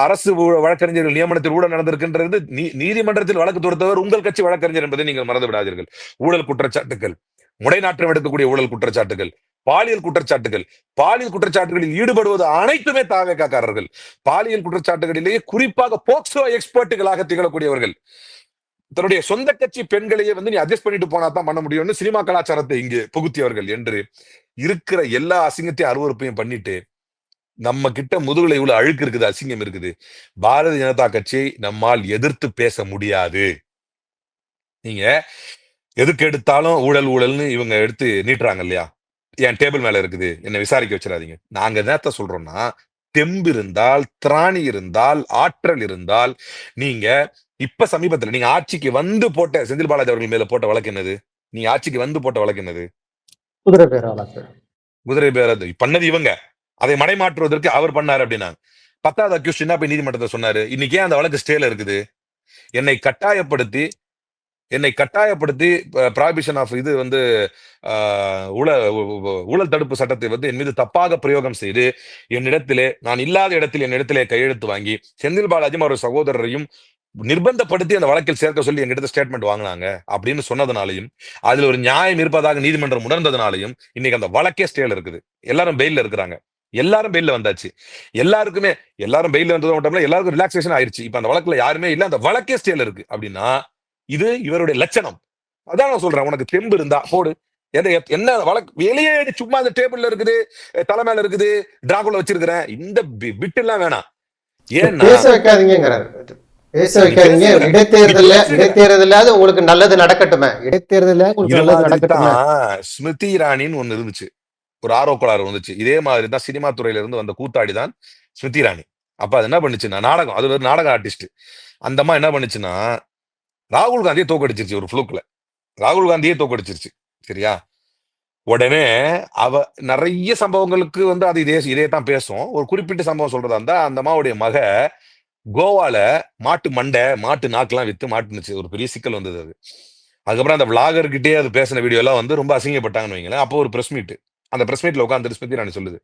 அரசு வழக்கறிஞர்கள் நியமனத்தில் ஊழல் நடந்திருக்கின்றது. நீதிமன்றத்தில் வழக்கு தொடுத்தவர் உங்கள் கட்சி வழக்கறிஞர் என்பதை நீங்கள் மறந்து விடாதீர்கள். ஊழல் குற்றச்சாட்டுகள், முடைநாற்றம் எடுக்கக்கூடிய ஊழல் குற்றச்சாட்டுகள், பாலியல் குற்றச்சாட்டுகளில் ஈடுபடுவது அனைத்துமே தாவேகாரர்கள். பாலியல் குற்றச்சாட்டுகளிலேயே குறிப்பாக போக்சோ எக்ஸ்பர்ட்டுகளாக திகழக்கூடியவர்கள். தன்னுடைய சொந்த கட்சி பெண்களையே வந்து நீ அட்ஜஸ்ட் பண்ணிட்டு போனா தான் பண்ண முடியும்னு சினிமா கலாச்சாரத்தை இங்கு புகுத்தியவர்கள் என்று இருக்கிற எல்லா அசிங்கத்தையும் அருவறுப்பையும் பண்ணிட்டு நம்ம கிட்ட முதுகுல இவ்வளவு அழுக்கு இருக்குது, அசிங்கம் இருக்குது. பாரதிய ஜனதா கட்சியை நம்மால் எதிர்த்து பேச முடியாது. நீங்க எதுக்கு எடுத்தாலும் ஊழல்னு இவங்க எடுத்து நீட்டுறாங்க இல்லையா? என் டேபிள் மேல இருக்குது, என்ன விசாரிக்க வச்சிடாதீங்க. நாங்க என்னத்த சொல்றோம்னா, தெம்பு இருந்தால், திராணி இருந்தால், ஆற்றல் இருந்தால், நீங்க இப்ப சமீபத்துல நீங்க ஆட்சிக்கு வந்து போட்ட செந்தில் பாலாஜி அவர்கள் மேல போட்ட வழக்கு என்னது? நீங்க ஆட்சிக்கு வந்து போட்ட வழக்கு என்னது? குதிரை பேர வழக்கு. குதிரை பேரது பண்ணது இவங்க, அதை மடைமாற்றுவதற்கு அவர் பண்ணாரு அப்படின்னாங்க. 10வது அக்யூஸ்ட் என்ன போய் நீதிமன்றத்தை சொன்னாரு? இன்னைக்கு ஏன் அந்த வழக்கு ஸ்டேல இருக்குது? என்னை கட்டாயப்படுத்தி என்னை கட்டாயப்படுத்தி ப்ராபிஷன் ஆஃப் இது வந்து ஊழல் தடுப்பு சட்டத்தை வந்து என் மீது தப்பாக பிரயோகம் செய்து என்னிடத்திலே நான் இல்லாத இடத்தில் என்னிடத்திலே கையெழுத்து வாங்கி செந்தில் பாலாஜியும் அவர் சகோதரரையும் நிர்பந்தப்படுத்தி அந்த வழக்கில் சேர்க்க சொல்லி எங்கிட்ட ஸ்டேட்மெண்ட் வாங்கினாங்க அப்படின்னு சொன்னதுனாலையும் அதுல ஒரு நியாயம் இருப்பதாக நீதிமன்றம் உணர்ந்ததுனாலையும் இன்னைக்கு அந்த வழக்கே ஸ்டேல இருக்குது. எல்லாரும் பெயில்ல இருக்கிறாங்க. எல்லாரும் பெயில்ல வந்தாச்சு. எல்லாருக்குமே எல்லாரும் பெயில்ல வந்தது மட்டும் இல்ல, எல்லாருக்கும் ரிலாக்ஸேஷன் ஆயிருச்சு. இப்ப அந்த வழக்குல யாருமே இல்ல, அந்த வழக்கே ஸ்டேல இருக்கு. அப்படின்னா இது இவருடைய லட்சணம். அதான் நான் சொல்றேன், உனக்கு தெம்பு இருந்தா போடு. என்ன வழக்கு வெளியே சும்மா அந்த டேபிள்ல இருக்குது, தலை மேல இருக்குது, டிராகுல வச்சிருக்கிறேன், இந்த பிட் எல்லாம் வேணாம். ஏன்னா பேச வைக்காதீங்கிறாரு. பேச வைக்காதீங்க. இடைத்தேர்தலாவது உங்களுக்கு நல்லது நடக்கட்டுமே. இடைத்தேர்தல உங்களுக்கு நல்லது நடக்கட்டுமே. ஸ்மிருதி இராணின்னு ஒண்ணு இருந்துச்சு, ஒரு ஆரோக்களார் வந்துச்சு. இதே மாதிரி தான் சினிமா துறையில இருந்து வந்த கூத்தாடி தான் ஸ்மிருதி இராணி. அப்ப அது என்ன பண்ணுச்சுன்னா, நாடகம், அது ஒரு நாடக ஆர்டிஸ்ட். அந்த அம்மா என்ன பண்ணுச்சுன்னா, ராகுல் காந்தியை தோக்கடிச்சிருச்சு ஒரு ஃப்ளூக்ல. ராகுல் காந்தியே தோக்கடிச்சிருச்சு. சரியா? உடனே அவ நிறைய சம்பவங்களுக்கு வந்து அது இதே தான் பேசும். ஒரு குறிப்பிட்ட சம்பவம் சொல்றதா இருந்தா, அந்த அம்மாவுடைய மக கோவால மாட்டு மண்டை, மாட்டு நாக்கெல்லாம் வித்து மாட்டுனுச்சு. ஒரு பெரிய சிக்கல் வந்தது அது. அதுக்கப்புறம் அந்த விளாகர்கிட்டே அது பேசின வீடியோ எல்லாம் வந்து ரொம்ப அசிங்கப்பட்டாங்கன்னு வைங்களேன். அப்போ ஒரு பிரஸ் மீட், அந்த பிரஸ் மீட்ல உட்காந்து ஸ்மிருதி இராணி சொல்லுது,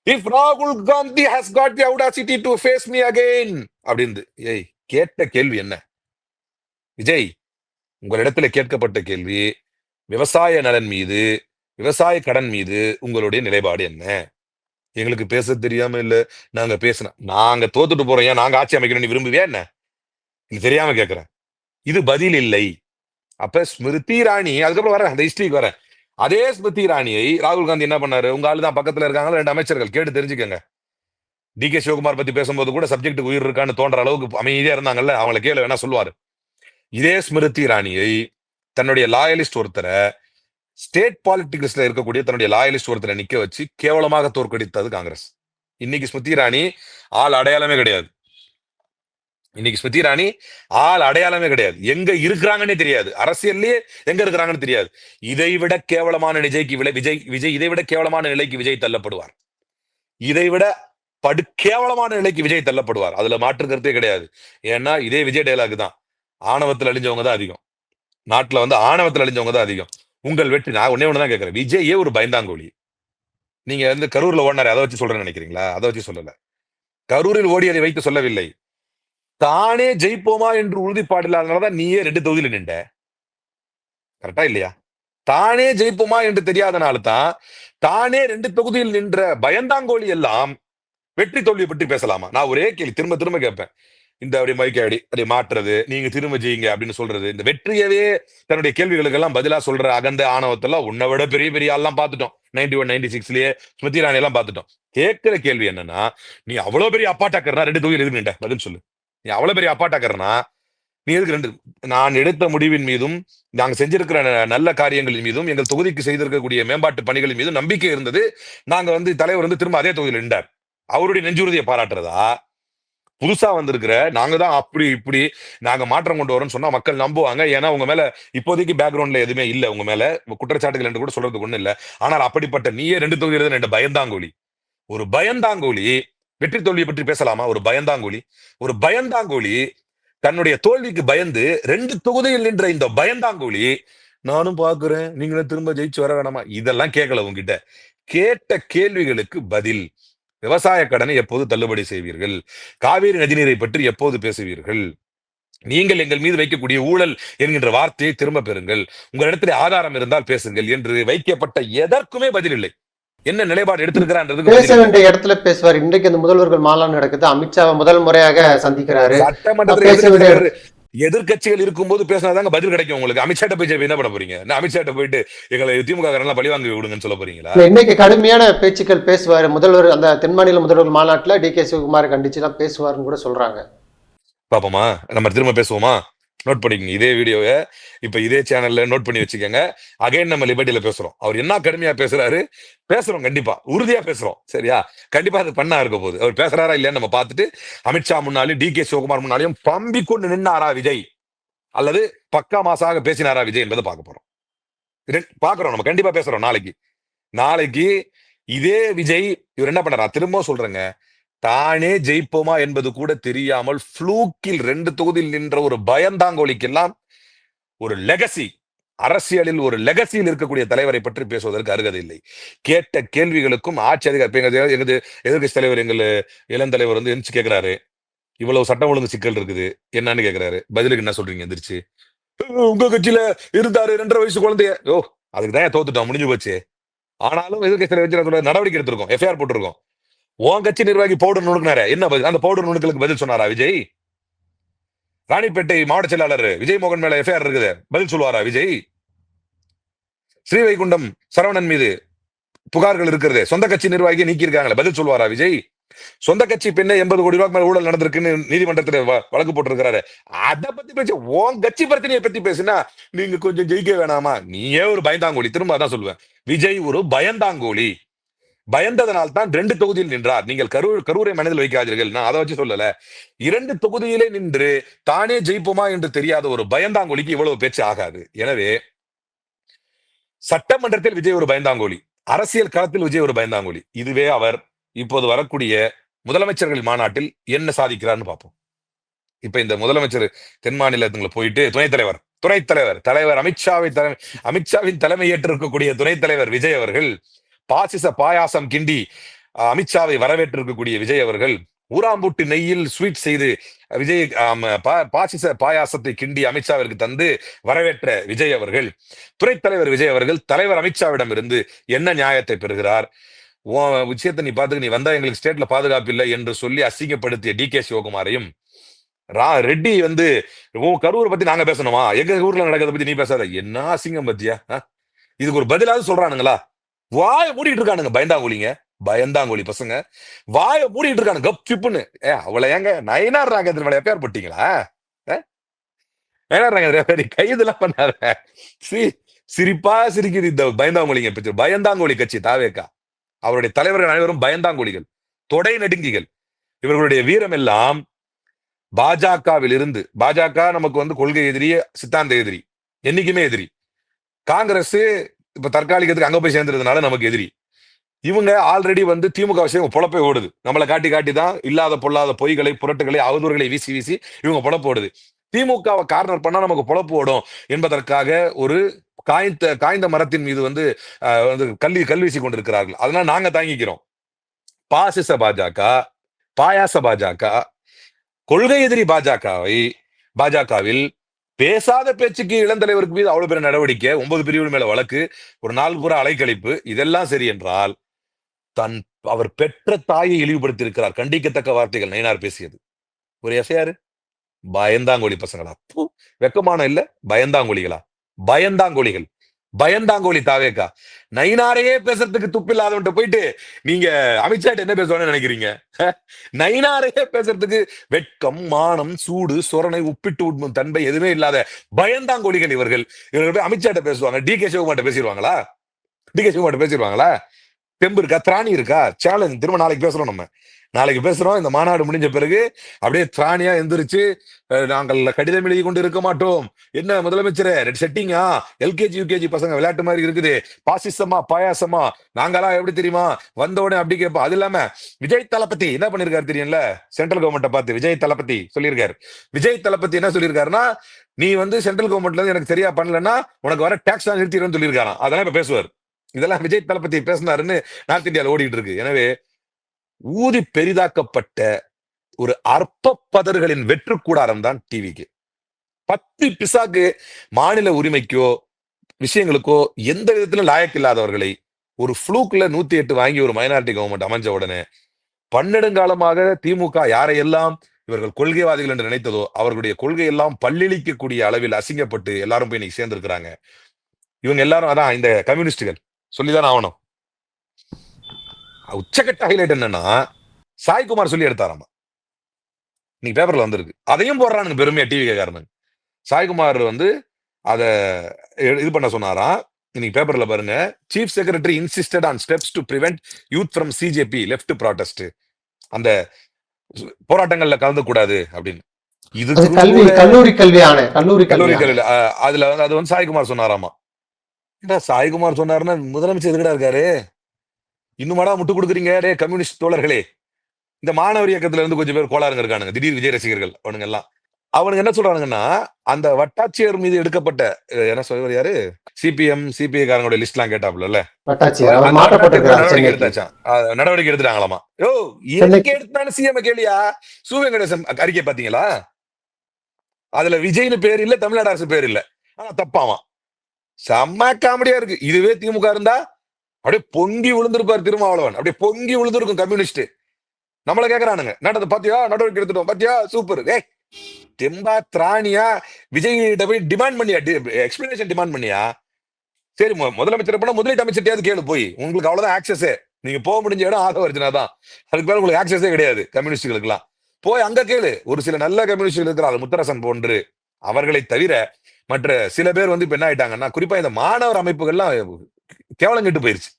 இஃப் ராகுல் Gandhi has got the audacity to face me again அப்படின்னு. ஏய், கேட்ட கேள்வி என்ன விஜய்? உங்களிடத்துல கேட்கப்பட்ட கேள்வி, விவசாய நலன் மீது, விவசாய கடன் மீது உங்களுடைய நிலைப்பாடு என்ன? எங்களுக்கு பேச தெரியாம இல்ல, நாங்க பேசின, நாங்க தோத்துட்டு போறோம், ஏன் நாங்க ஆட்சி அமைக்கணும் நீ விரும்புவியா என்ன? இது தெரியாம கேட்கிறேன். இது பதில் இல்லை. அப்ப ஸ்மிருதி இராணி, அதுக்கப்புறம் வரேன் அந்த ஹிஸ்டரிக்கு வரேன். அதே ஸ்மிருதி இராணியை ராகுல் காந்தி என்ன பண்ணாரு? உங்க ஆளு தான் பக்கத்துல இருக்காங்க 2 அமைச்சர்கள், கேட்டு தெரிஞ்சுக்கங்க. டி.கே. சிவகுமார் பத்தி பேசும்போது கூட சப்ஜெக்ட் உயிர் இருக்கான்னு தோன்ற அளவுக்கு அமைதியா இருந்தாங்கல்ல, அவங்களை கேளு வேணா சொல்லுவாரு. இதே ஸ்மிருதி இராணியை தன்னுடைய லாயலிஸ்ட் ஒருத்தரை, ஸ்டேட் பாலிட்டிக்ஸ்ல இருக்கக்கூடிய தன்னுடைய லாயலிஸ்ட் ஒருத்தரை நிக்க வச்சு கேவலமாக தோற்கடித்தது காங்கிரஸ். இன்னைக்கு ஸ்மிருதி இராணி ஆள் அடையாளமே கிடையாது. இன்னைக்கு ஸ்மிருதி இராணி ஆள் அடையாளமே கிடையாது. எங்க இருக்கிறாங்கன்னே தெரியாது. அரசியல்லே எங்க இருக்கிறாங்கன்னு தெரியாது. இதைவிட கேவலமான விஜய் இதைவிட கேவலமான நிலைக்கு விஜய் தள்ளப்படுவார். இதைவிட கேவலமான நிலைக்கு விஜய் தள்ளப்படுவார். அதுல மாற்று கருத்தே கிடையாது. ஏன்னா இதே விஜய் டைலாக் தான், ஆணவத்தில் அழிஞ்சவங்க தான் அதிகம். நாட்டுல வந்து ஆணவத்தில் அழிஞ்சவங்க தான் அதிகம். உங்கள் வெற்றி, நான் ஒன்னே ஒண்ணுதான் கேட்கிறேன், விஜயே ஒரு பயந்தாங்கோலி. நீங்க வந்து கரூர்ல ஓடினாரு, அதை வச்சு சொல்றேன்னு நினைக்கிறீங்களா? அதை வச்சு சொல்லல. கரூரில் ஓடியதை வைத்து சொல்லவில்லை. தானே ஜெயிப்போமா என்று உறுதிப்பாடு இல்லாதனாலதான் நீயே 2 தொகுதியில் நின்ற. கரெக்டா இல்லையா? தானே ஜெயிப்போமா என்று தெரியாதனால தான் தானே 2 தொகுதியில் நின்ற பயந்தாங்கோலி எல்லாம் வெற்றி தோல்வியை பற்றி பேசலாமா? நான் ஒரே கேள்வி திரும்ப திரும்ப கேட்பேன். இந்த அப்படி மைக்காடி அப்படி மாற்றுறது, நீங்க திரும்ப ஜெயிங்க அப்படின்னு சொல்றது, இந்த வெற்றியவே தன்னுடைய கேள்விகளுக்கு எல்லாம் பதிலா சொல்ற அகந்த ஆணவத்தெல்லாம் உன்னை விட பெரிய பெரிய ஆள்லாம் பார்த்துட்டோம். 91, 96லயே ஸ்மிருதி இராணி எல்லாம் பார்த்துட்டோம். கேட்கிற கேள்வி என்னன்னா, நீ அவ்வளவு பெரிய அப்பாட்டாக்கறனா 2 தொகுதியில் எதுக்கு நின்ற? பதில் சொல்லு. நீ அவ்வளவு பெரிய அப்பாட்டாக்கறனா நீ எதுக்கு 2? நான் எடுத்த முடிவின் மீதும், நாங்க செஞ்சிருக்கிற நல்ல காரியங்களின் மீதும், எங்கள் தொகுதிக்கு செய்திருக்கக்கூடிய மேம்பாட்டு பணிகளின் மீதும் நம்பிக்கை இருந்தது. நாங்க வந்து தலைவர் வந்து திரும்ப அதே தொகுதியில் நின்றார். அவருடைய நெஞ்சுறுதியை பாராட்டுறதா? புதுசா வந்திருக்கிற நாங்க தான் அப்படி இப்படி நாங்க மாற்றம் கொண்டு வரோம்னு சொன்னா மக்கள் நம்புவாங்க. ஏன்னா உங்க மேல இப்போதைக்கு பேக்ரவுண்ட்ல எதுவுமே இல்ல, உங்க மேல குற்றச்சாட்டுகள் என்று கூட சொல்றதுக்கு ஒண்ணு இல்ல. ஆனால் அப்படிப்பட்ட நீயே 2 தொகுதி எழுத 2 பயந்தாங்கோலி. ஒரு பயந்தாங்கோலி வெற்றி தோல்வியை பற்றி பேசலாமா? ஒரு பயந்தாங்கோலி தன்னுடைய தோல்விக்கு பயந்து 2 தொகுதியில் நின்ற இந்த பயந்தாங்கோலி, நானும் பாக்குறேன் நீங்களும் திரும்ப ஜெயிச்சு வர வேணாமா, இதெல்லாம் கேட்கல. உங்ககிட்ட கேட்ட கேள்விகளுக்கு பதில். விவசாய கடனை எப்போது தள்ளுபடி செய்வீர்கள்? காவேரி நதிநீரை பற்றி எப்போது பேசுவீர்கள்? நீங்கள் எங்கள் மீது வைக்கக்கூடிய ஊழல் என்கின்ற வார்த்தையை திரும்ப பெறுங்கள். உங்களிடத்தில் ஆதாரம் இருந்தால் பேசுங்கள் என்று வைக்கப்பட்ட எதற்குமே பதில் இல்லை. என்ன நிலைப்பாடு எடுத்திருக்கிறான்றதுக்கு பேச வேண்டிய இடத்துல பேசுவார். இன்றைக்கு அந்த முதல்வர்கள் மாநாடு நடக்குது, அமித்ஷாவை முதல் முறையாக சந்திக்கிறாரு. சட்டமன்றத்தில் எதிர்கட்சிகள் இருக்கும்போது பேசினாதாங்க பதில் கிடைக்கும் உங்களுக்கு. அமித்ஷா போய் என்ன பண்ண போறீங்க? அமித்ஷா போயிட்டு எங்களை திமுக காரன் பழி வாங்கி விடுங்கன்னு சொல்ல போறீங்களா? இன்னைக்கு கடுமையான பேச்சுக்கள் பேசுவார் முதல்வர். அந்த தென்மாநில முதல்வர் மாநாட்டுல டி.கே. சிவகுமார் கண்டிச்சு எல்லாம் பேசுவார்னு கூட சொல்றாங்க. பாப்போமா, நம்ம திரும்ப பேசுவோமா? நோட் பண்ணிக்கங்க இதே வீடியோவை, இப்ப இதே சேனல்ல நோட் பண்ணி வச்சுக்கோங்க. அகைன் நம்ம லிபர்ட்டியில பேசுறோம். அவர் என்ன கடுமையா பேசுறாரு, பேசுறோம், கண்டிப்பா உறுதியா பேசுறோம். சரியா? கண்டிப்பா அது பண்ணா இருக்க போகுது. அவர் பேசுறாரா இல்லையான்னு நம்ம பார்த்துட்டு, அமித்ஷா முன்னாலும் டி.கே. சிவகுமார் முன்னாலையும் பம்பி கொண்டு நின்னாரா விஜய், அல்லது பக்கா மாசாக பேசினாரா விஜய் என்பதை பார்க்க போறோம். பாக்குறோம், நம்ம கண்டிப்பா பேசுறோம். நாளைக்கு இதே விஜய் இவர் என்ன பண்றாரா? திரும்ப சொல்றேங்க, தானே ஜெயிப்போமா என்பது கூட தெரியாமல் ஃப்ளூக்கில் 2 தொகுதியில் நின்ற ஒரு பயந்தாங்கோலிக்கெல்லாம் ஒரு லெகசி, அரசியலில் ஒரு லெகசியில் இருக்கக்கூடிய தலைவரை பற்றி பேசுவதற்கு அருகதை இல்லை. கேட்ட கேள்விகளுக்கும் ஆட்சி அதிகாரம் எங்க எதிர்கட்சி தலைவர், எங்கள் இளந்தலைவர் வந்து எந்திரிச்சு கேட்கிறாரு, இவ்வளவு சட்டம் ஒழுங்கு சிக்கல் இருக்குது என்னன்னு கேட்கிறாரு. பதிலுக்கு என்ன சொல்றீங்க எந்திரிச்சு? உங்க கட்சியில இருந்தாரு 2.5 வயசு குழந்தைய. ஓ, அதுக்கு தான் தோத்துட்டோம், முடிஞ்சு போச்சு. ஆனாலும் எதிர்கட்சி தலைவர் வச்சு நடவடிக்கை எடுத்திருக்கோம், எஃப்ஐஆர் போட்டிருக்கோம். உன் கட்சி நிர்வாகி பவுடர் நுணுக்குனாரு, என்ன பதில்? அந்த பவுடர் நுணுக்கலுக்கு பதில் சொன்னாரா விஜய்? ராணிப்பேட்டை மாவட்ட செயலாளர் விஜய் மோகன் மேல எஃப்ஐஆர் இருக்குது, பதில் சொல்லுவாரா விஜய்? ஸ்ரீவைகுண்டம் சரவணன் மீது புகார்கள் இருக்கிறது, சொந்த கட்சி நிர்வாகியை நீக்கி இருக்காங்களே, பதில் சொல்லுவாரா விஜய்? சொந்த கட்சி பெண்ணை 80 கோடி ரூபாய்க்கு மேல ஊழல் நடந்திருக்குன்னு நீதிமன்றத்தில் வழக்கு போட்டிருக்கிறாரு. அதை பத்தி பேச, உன் கட்சி பிரச்சனையை பத்தி பேசுனா நீங்க கொஞ்சம் ஜெயிக்க வேணாமா? நீயே ஒரு பயந்தாங்கோலி. திரும்ப அதான் சொல்லுவேன், விஜய் ஒரு பயந்தாங்கோலி. பயந்ததனால் தான் 2 தொகுதியில் நின்றார். நீங்கள் கரூரை மனதில் வைக்காதீர்கள், நான் அதை வச்சு சொல்லல. 2 தொகுதியிலே நின்று தானே ஜெயிப்போமா என்று தெரியாத ஒரு பயந்தாங்கோலிக்கு இவ்வளவு பேச்சு ஆகாது. எனவே சட்டமன்றத்தில் விஜய் ஒரு பயந்தாங்கோலி, அரசியல் களத்தில் விஜய் ஒரு பயந்தாங்கோலி. இதுவே அவர் இப்போது வரக்கூடிய முதலமைச்சர்கள் மாநாட்டில் என்ன சாதிக்கிறார்னு பார்ப்போம். இப்ப இந்த முதலமைச்சர் தென் மாநிலத்துல போயிட்டு தலைவர் அமித்ஷாவின் தலைமை ஏற்றிருக்கக்கூடிய துணைத் தலைவர் விஜய் அவர்கள் பாசிச பாயாசம் கிண்டி அமித்ஷாவை வரவேற்றிருக்கக்கூடிய விஜய் அவர்கள் ஊராம்பூட்டு நெய்யில் ஸ்வீட் செய்து விஜய் பாசிச பாயாசத்தை கிண்டி அமித்ஷாவிற்கு தந்து வரவேற்ற விஜய் அவர்கள், துணைத் தலைவர் விஜய் அவர்கள் தலைவர் அமித்ஷாவிடம் இருந்து என்ன நியாயத்தை பெறுகிறார்? விஷயத்தை நீ பாத்துக்க, நீ வந்தா எங்களுக்கு ஸ்டேட்ல பாதுகாப்பு இல்லை என்று சொல்லி அசிங்கப்படுத்திய DK சிவகுமாரையும், ரெட்டி வந்து கரூரை பத்தி நாங்க பேசணுமா, எங்க ஊர்ல நடக்கிறத பத்தி நீ பேசாத, என்ன அசிங்கம் பத்தியா? இதுக்கு ஒரு பதிலாவது சொல்றானுங்களா? வாய மூடிட்டு இருக்கானுங்க பயந்தாங்கோலிங்க, பயந்தாங்கோலி பசங்க வாய மூடிட்டு இருக்கானு கப் சிப்புன்னு. அவளை ஏங்க நயனார் ராகேந்திரன் மேல எஃப்ஐஆர் போட்டீங்களா? நயனார் ராகேந்திரன் கைது எல்லாம் பண்ணாத. சிரிப்பா சிரிக்குது இந்த பயந்தாங்கோலிங்க பிச்சு. பயந்தாங்கோலி கட்சி தாவேக்கா, அவருடைய தலைவர்கள் அனைவரும் பயந்தாங்கோலிகள், தொடை நடுங்கிகள். இவர்களுடைய வீரம் எல்லாம் பாஜகவில் இருந்து, பாஜக நமக்கு வந்து கொள்கை எதிரிய, சித்தாந்த எதிரி, என்னைக்குமே எதிரி. காங்கிரஸ் இப்ப தற்காலிகத்துக்கு அங்க போய் சேர்ந்ததுனால நமக்கு எதிரி. இவங்க ஆல்ரெடி வந்து திமுக விஷயம் பொழப்பை ஓடுது, நம்மளை காட்டி காட்டி தான் இல்லாத பொல்லாத பொய்களை, புரட்டுகளை, அவதூறுகளை வீசி வீசி இவங்க பொழப்பு ஓடுது. திமுகவை கார்னர் பண்ணா நமக்கு பொழப்பு ஓடும் என்பதற்காக ஒரு காய்ந்த மரத்தின் மீது வந்து கல்வீசி கொண்டிருக்கிறார்கள். அதனால நாங்க தாங்கிக்கிறோம். பாசிச பாஜக, பாயாச பாஜக, கொள்கை எதிரி பாஜகவில் பேசாத பேச்சுக்கு இளந்தலைவருக்கு மீது அவ்வளவு பெரிய நடவடிக்கை, 9 பிரிவு மேல வழக்கு, ஒரு நாள் பூரா அலைக்கழிப்பு, இதெல்லாம் சரி என்றால் அவர் பெற்ற தாயை இழிவுபடுத்தி இருக்கிறார். கண்டிக்கத்தக்க வார்த்தைகள் நயினார் பேசியது. ஒரு எஃப்ஐஆர். பயந்தாங்கோலி பசங்களா, வெக்கமான இல்ல? பயந்தாங்கோலிகளா? பயந்தாங்கோலிகள், பயந்தாங்கோலி தாவேக்கா. நயினாரையே பேசுறதுக்கு துப்பில்லாதவன்ட்டு போயிட்டு நீங்க அமித்ஷா என்ன பேசுவான்னு நினைக்கிறீங்க? நயினாரையே பேசுறதுக்கு வெட்கம், மானம், சூடு, சொரணை, உப்பிட்டு உண்ணும் தன்மை எதுவுமே இல்லாத பயந்தாங்கோலிகள் இவர்கள். போய் அமித்ஷா பேசுவாங்க, DK சிவகுமார்ட்ட பேசிடுவாங்களா? தெம்பு இருக்கா? திராணி இருக்கா? சேலஞ்ச். திரும்ப நாளைக்கு பேசுறோம், நம்ம நாளைக்கு பேசுறோம். இந்த மாநாடு முடிஞ்ச பிறகு அப்படியே திராணியா எந்திரிச்சு, நாங்கள் கடிதம் எழுதி கொண்டு இருக்க மாட்டோம். என்ன முதலமைச்சரே செட்டிங்கா? LKG UKG பசங்க விளையாட்டு மாதிரி இருக்குது, பாசிசமா பாயாசமா, நாங்கெல்லாம் எப்படி தெரியுமா வந்தோடனே அப்படி கேட்போம். அது இல்லாம விஜய் தளபதி என்ன பண்ணிருக்காரு தெரியும்ல? சென்ட்ரல் கவர்மெண்ட்டை பார்த்து விஜய் தளபதி சொல்லியிருக்காரு. விஜய் தளபதி என்ன சொல்லியிருக்காருன்னா, நீ வந்து சென்ட்ரல் கவர்மெண்ட்ல இருந்து எனக்கு சரியா பண்ணலன்னா உனக்கு வர டாக்ஸ் தான் நிறுத்திடுன்னு சொல்லியிருக்காராம். அதெல்லாம் இப்ப பேசுவார். இதெல்லாம் விஜய் தளபதி பேசினாருன்னு நார்த் இந்தியாவில் ஓடிட்டு இருக்கு. எனவே ஊதி பெரிதாக்கப்பட்ட ஒரு அற்ப பதர்களின் வெற்று கூடாரம் தான் டிவிக்கு. 10 பிசாக்கு மாநில உரிமைக்கோ விஷயங்களுக்கோ எந்த விதத்திலும் லாயக்கு இல்லாதவர்களை ஒரு ஃப்ளூக்ல 108 வாங்கி ஒரு மைனாரிட்டி கவர்மெண்ட் அமைஞ்ச உடனே பன்னெடுங்காலமாக திமுக யாரையெல்லாம் இவர்கள் கொள்கைவாதிகள் என்று நினைத்ததோ அவர்களுடைய கொள்கையெல்லாம் பல்லிழிக்கக்கூடிய அளவில் அசிங்கப்பட்டு எல்லாரும் போய் இன்னைக்கு சேர்ந்திருக்கிறாங்க. இவங்க எல்லாரும் அதான் இந்த கம்யூனிஸ்டுகள் சொல்லிதான் ஆகணும். உச்சகட்ட ஹைலைட் என்னன்னா, சாய்குமார் சொல்லி எடுத்தாராமா, இன்னைக்கு பேப்பர்ல வந்திருக்கு. அதையும் போடுறானுங்க பெருமையா டிவி காரனுங்க. சாய்குமார் வந்து அத இது பண்ண சொன்னாராம். இன்னைக்கு பேப்பர்ல பாருங்க, chief secretary insisted on steps to prevent youth from CJP left protest, அந்த போராட்டங்கள்ல கலந்து கூடாது அப்படின்னு. இது கல்லூரி கல்வியான அதுல அது வந்து சாய்குமார் சொன்னாராமா. சாய்குமார் சொன்னாருன்னா முதலமைச்சர் எதுக்கடா இருக்காரு? இன்னுமாடா முட்டு கொடுக்குறீங்க டே கம்யூனிஸ்ட் தோழர்களே? இந்த மாணவர் இயக்கத்துல இருந்து கொஞ்சம் பேர் கோளாறுங்க இருக்கானுங்க, திடீர் விஜய் ரசிகர்கள் அவனுங்க எல்லாம். அவனுங்க என்ன சொல்றானுங்கன்னா, அந்த வட்டாட்சியர் மீது எடுக்கப்பட்ட என்ன சொல்வாரு யாரு? சிபிஎம், சிபிஐ காரங்களுடைய லிஸ்ட்லாம் கேட்டாப்புலல்ல. வட்டாட்சியர் அவர் அந்த வட்டாட்சியர் மேல மாற்றப்பட்டிருக்கிறார் நடவடிக்கை சென்னைக்கு. எடுத்தாச்சாம். நடவடிக்கை எடுத்துட்டாங்களாமா. எதுக்கு சென்னைக்கு எடுத்தான்னு சிஎம் கேளியா? சு. வெங்கடேசன் அறிக்கை பாத்தீங்களா? அதுல விஜய்னு பேர் இல்ல, தமிழ்நாடு அரசு பேர் இல்ல. ஆனா தப்பாவாம். செம்ம காமெடியா இருக்கு. இதுவே திமுக இருந்தா அப்படியே பொங்கி விழுந்திருப்பார் திருமாவளவன். அப்படியே பொங்கி விழுந்திருக்கும் கம்யூனிஸ்ட். நம்மள கேக்குறானுங்க. நடந்து பாத்தியா? நடவடிக்கை எடுத்துட்டோம். பாத்தியா? சூப்பர். ஏய் தெம்பா திராணியா விஜய் கிட்ட போய் டிமாண்ட் பண்ணியா? எக்ஸ்பிளனேஷன் டிமாண்ட் பண்ணியா? சரி முதலமைச்சர் பண்ண முதலீட்டு அமைச்சர்ட்டையாவது கேளு போய். உங்களுக்கு அவ்வளவுதான் ஆக்சஸே. நீங்க போக முடிஞ்ச இடம் ஆதவர்ஜனா தான். அதுக்கு மேல உங்களுக்கு ஆக்சஸே கிடையாது கம்யூனிஸ்டுகளுக்குலாம். போய் அங்க கேளு. ஒரு சில நல்ல கம்யூனிஸ்டுகள் இருக்கிறார்கள், முத்தரசன் போன்று. அவர்களை தவிர மற்ற சில பேர் வந்து இப்ப என்ன ஆயிட்டாங்கன்னா, குறிப்பா இந்த மாணவர் அமைப்புகள்லாம் கேவலம் கெட்டு போயிருச்சு.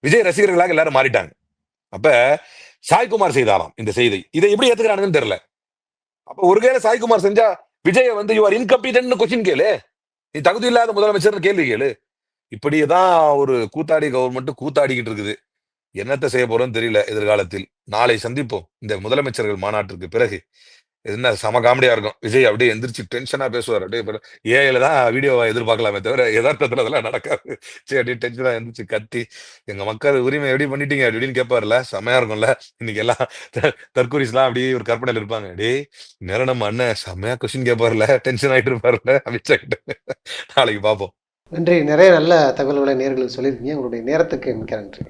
விஜய் ரசிகர்களாக எல்லாரும் மாறிட்டாங்க. அப்ப சாய்குமார் செய்தாராம் இந்த செய்தி. இதை எப்படி ஏத்துக்கிறானுங்கன்னு தெரியல. அப்ப ஒருவேளை சாய்குமார் செஞ்சா விஜய வந்து யூ ஆர் இன்கம்பீட்டன்ட் கொஸ்டின் கேளு. நீ தகுதி இல்லாத முதலமைச்சர் கேள்வி கேளு. இப்படியேதான் ஒரு கூத்தாடி கவர்மெண்ட் கூத்தாடிக்கிட்டு இருக்குது. என்னத்த செய்ய போறோம்னு தெரியல எதிர்காலத்தில். நாளை சந்திப்போம் இந்த முதலமைச்சர்கள் மாநாட்டிற்கு பிறகு. என்ன செம காமெடியா இருக்கும். விஜய் அப்படியே எந்திரிச்சு டென்ஷனா பேசுவார். அப்படியே ஏஐல தான் வீடியோவை எதிர்பார்க்கலாமே தவிர யதார்த்தத்துல அதெல்லாம் நடக்காது. சரி அப்படியே டென்ஷனா எந்திரிச்சு கத்தி எங்க மக்கள் உரிமை எப்படி பண்ணிட்டீங்க அப்படின்னு கேட்பாருல, செமையா இருக்கும்ல. இன்னைக்கு எல்லாம் தற்கூரிஸ்லாம் அப்படியே ஒரு கற்பனையில் இருப்பாங்க. டேய் நேரம் நம்ம அண்ணன் செமையா கொஸ்டின் கேட்பாருல, டென்ஷன் ஆயிட்டு இருப்பாருல அமித்ஷா கிட்ட. நாளைக்கு பார்ப்போம். நன்றி. நிறைய நல்ல தகவல்களை நேயர்களுக்கு சொல்லியிருக்கீங்க. உங்களுடைய நேரத்துக்கு மிக்க நன்றி.